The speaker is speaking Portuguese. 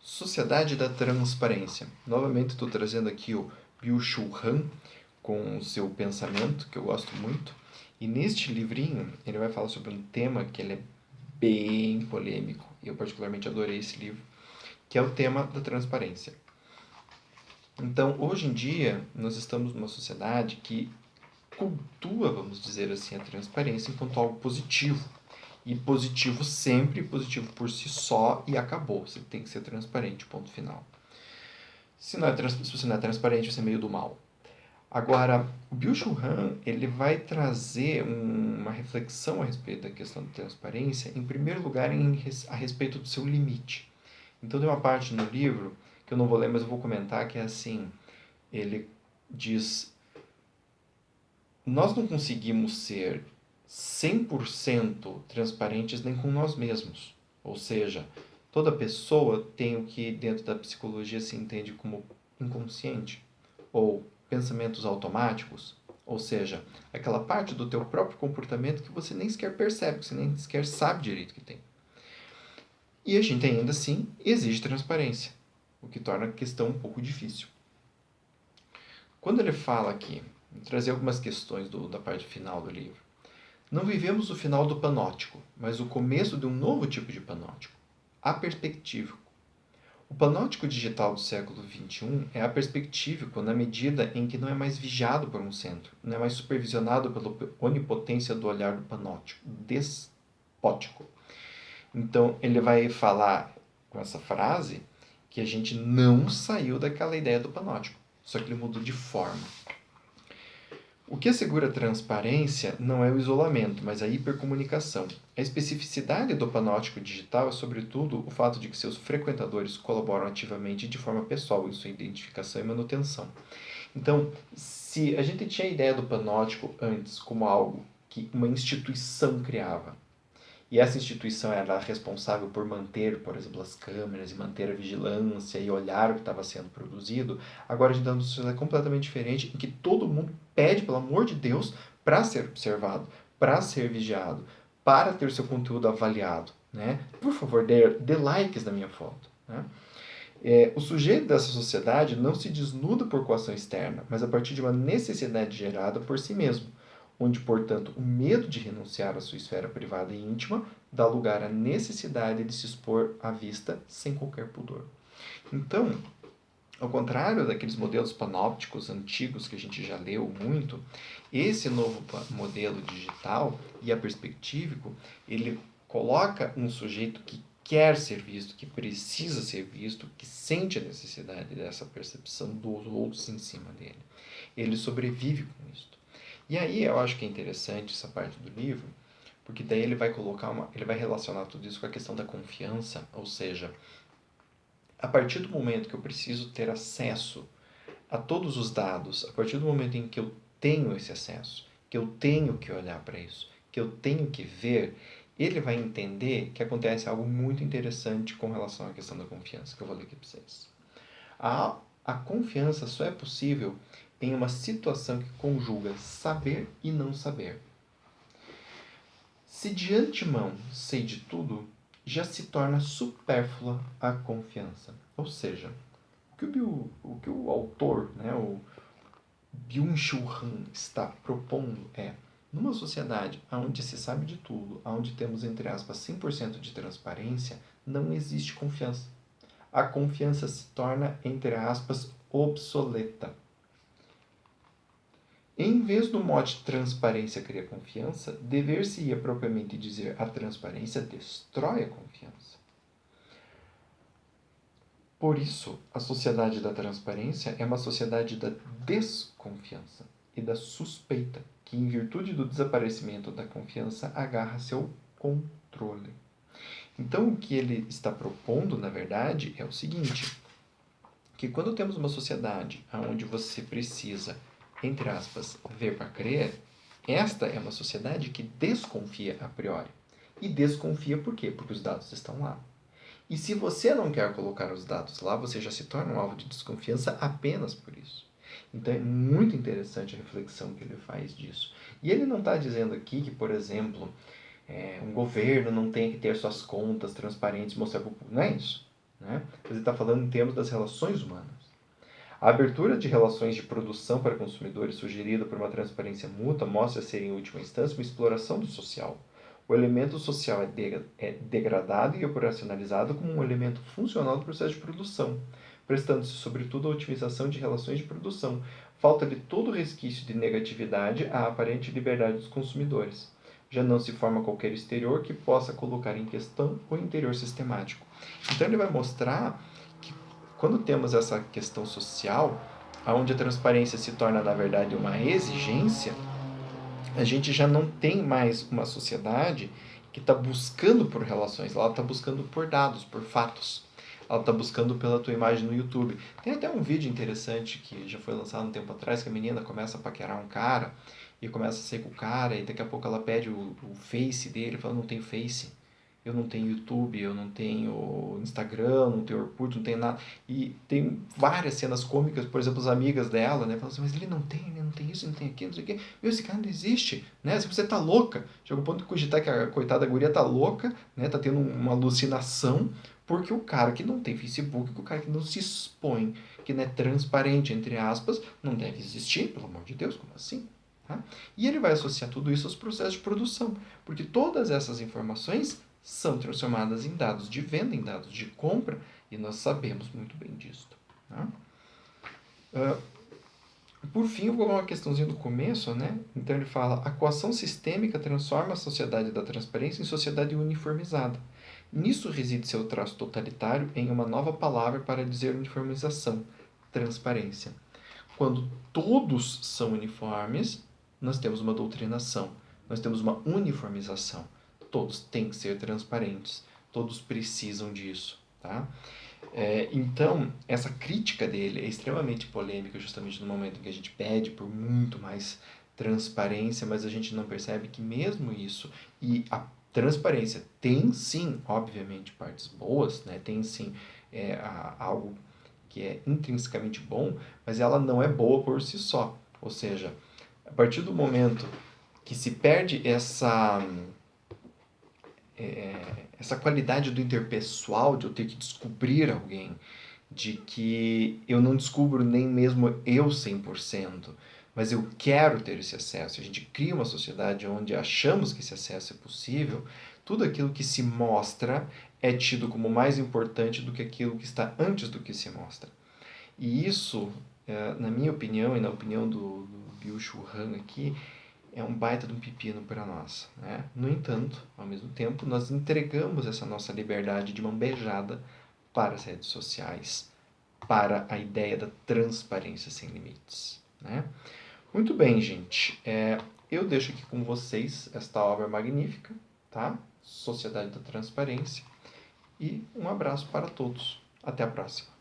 Sociedade da Transparência. Novamente estou trazendo aqui o Byung-Chul Han com o seu pensamento, que eu gosto muito. E neste livrinho ele vai falar sobre um tema que ele é bem polêmico. E eu particularmente adorei esse livro, que é o tema da transparência. Então, hoje em dia, nós estamos numa sociedade que cultua, vamos dizer assim, a transparência enquanto algo positivo. E positivo sempre, positivo por si só e acabou. Você tem que ser transparente, ponto final. Se você não é transparente, você é meio do mal. Agora, o Byung-Chul Han, ele vai trazer uma reflexão a respeito da questão da transparência, em primeiro lugar, a respeito do seu limite. Então, tem uma parte no livro, que eu não vou ler, mas eu vou comentar, que é assim, ele diz, nós não conseguimos ser 100% transparentes nem com nós mesmos. Ou seja, toda pessoa tem o que dentro da psicologia se entende como inconsciente ou pensamentos automáticos, ou seja, aquela parte do teu próprio comportamento que você nem sequer percebe, que você nem sequer sabe direito que tem. E a gente ainda assim exige transparência, o que torna a questão um pouco difícil. Quando ele fala aqui, vou trazer algumas questões da parte final do livro. Não vivemos o final do panóptico, mas o começo de um novo tipo de panóptico, aperspectivo. O panóptico digital do século XXI é aperspectivo na medida em que não é mais vigiado por um centro, não é mais supervisionado pela onipotência do olhar do panóptico, despótico. Então, ele vai falar com essa frase que a gente não saiu daquela ideia do panóptico, só que ele mudou de forma. O que assegura a transparência não é o isolamento, mas a hipercomunicação. A especificidade do panóptico digital é, sobretudo, o fato de que seus frequentadores colaboram ativamente de forma pessoal em sua identificação e manutenção. Então, se a gente tinha a ideia do panóptico antes como algo que uma instituição criava, e essa instituição era responsável por manter, por exemplo, as câmeras e manter a vigilância e olhar o que estava sendo produzido. Agora a gente está numa sociedade completamente diferente em que todo mundo pede, pelo amor de Deus, para ser observado, para ser vigiado, para ter seu conteúdo avaliado. Né? Por favor, dê likes na minha foto. Né? O sujeito dessa sociedade não se desnuda por coação externa, mas a partir de uma necessidade gerada por si mesmo, onde, portanto, o medo de renunciar à sua esfera privada e íntima dá lugar à necessidade de se expor à vista sem qualquer pudor. Então, ao contrário daqueles modelos panópticos antigos que a gente já leu muito, esse novo modelo digital e aperspectivo, ele coloca um sujeito que quer ser visto, que precisa ser visto, que sente a necessidade dessa percepção dos outros em cima dele. Ele sobrevive com isso. E aí eu acho que é interessante essa parte do livro, porque daí ele vai ele vai relacionar tudo isso com a questão da confiança, ou seja, a partir do momento que eu preciso ter acesso a todos os dados, a partir do momento em que eu tenho esse acesso, que eu tenho que olhar para isso, que eu tenho que ver, ele vai entender que acontece algo muito interessante com relação à questão da confiança, que eu vou ler aqui para vocês. A confiança só é possível em uma situação que conjuga saber e não saber. Se de antemão sei de tudo, já se torna supérflua a confiança. Ou seja, o que o autor, né, o Byung-Chul Han, está propondo é, numa sociedade onde se sabe de tudo, onde temos, entre aspas, 100% de transparência, não existe confiança. A confiança se torna, entre aspas, obsoleta. Em vez do mote transparência cria confiança, dever-se-ia propriamente dizer a transparência destrói a confiança. Por isso, a sociedade da transparência é uma sociedade da desconfiança e da suspeita, que em virtude do desaparecimento da confiança agarra-se ao controle. Então, o que ele está propondo, na verdade, é o seguinte, que quando temos uma sociedade onde você precisa, entre aspas, ver para crer, esta é uma sociedade que desconfia a priori. E desconfia por quê? Porque os dados estão lá. E se você não quer colocar os dados lá, você já se torna um alvo de desconfiança apenas por isso. Então é muito interessante a reflexão que ele faz disso. E ele não está dizendo aqui que, por exemplo, um governo não tem que ter suas contas transparentes, mostrar para o público. Não é isso. né? Mas ele está falando em termos das relações humanas. A abertura de relações de produção para consumidores sugerida por uma transparência mútua mostra ser, em última instância, uma exploração do social. O elemento social é degradado e operacionalizado como um elemento funcional do processo de produção, prestando-se, sobretudo, à otimização de relações de produção. Falta-lhe todo resquício de negatividade à aparente liberdade dos consumidores. Já não se forma qualquer exterior que possa colocar em questão o interior sistemático. Então ele vai mostrar que quando temos essa questão social, onde a transparência se torna, na verdade, uma exigência, a gente já não tem mais uma sociedade que está buscando por relações, ela está buscando por dados, por fatos. Ela está buscando pela tua imagem no YouTube. Tem até um vídeo interessante que já foi lançado um tempo atrás, que a menina começa a paquerar um cara e começa a sair com o cara e daqui a pouco ela pede o Face dele, fala, não tem Face. Eu não tenho YouTube, eu não tenho Instagram, não tenho Orkut, não tenho nada. E tem várias cenas cômicas, por exemplo, as amigas dela, né? Falam assim, mas ele não tem isso, não tem aquilo, não sei o quê. Meu, esse cara não existe, né? Se você tá louca. Chega o ponto de cogitar que a coitada da guria tá louca, né? Tá tendo uma alucinação, porque o cara que não tem Facebook, o cara que não se expõe, que não é transparente, entre aspas, não deve existir, pelo amor de Deus, como assim? Tá? E ele vai associar tudo isso aos processos de produção, porque todas essas informações são transformadas em dados de venda, em dados de compra, e nós sabemos muito bem disso. Tá? Por fim, eu vou uma questãozinha do começo, né? Então ele fala, a coação sistêmica transforma a sociedade da transparência em sociedade uniformizada. Nisso reside seu traço totalitário em uma nova palavra para dizer uniformização, transparência. Quando todos são uniformes, nós temos uma doutrinação, nós temos uma uniformização. Todos têm que ser transparentes, todos precisam disso, tá? Então, essa crítica dele é extremamente polêmica, justamente no momento em que a gente pede por muito mais transparência, mas a gente não percebe que mesmo isso, e a transparência tem sim, obviamente, partes boas, né? Tem sim algo que é intrinsecamente bom, mas ela não é boa por si só. Ou seja, a partir do momento que se perde essa qualidade do interpessoal, de eu ter que descobrir alguém, de que eu não descubro nem mesmo eu 100%, mas eu quero ter esse acesso. A gente cria uma sociedade onde achamos que esse acesso é possível, tudo aquilo que se mostra é tido como mais importante do que aquilo que está antes do que se mostra. E isso, na minha opinião e na opinião do Byung-Chul Han aqui, é um baita de um pepino para nós. Né? No entanto, ao mesmo tempo, nós entregamos essa nossa liberdade de mão beijada para as redes sociais, para a ideia da transparência sem limites. Né? Muito bem, gente. Eu deixo aqui com vocês esta obra magnífica, tá? Sociedade da Transparência. E um abraço para todos. Até a próxima.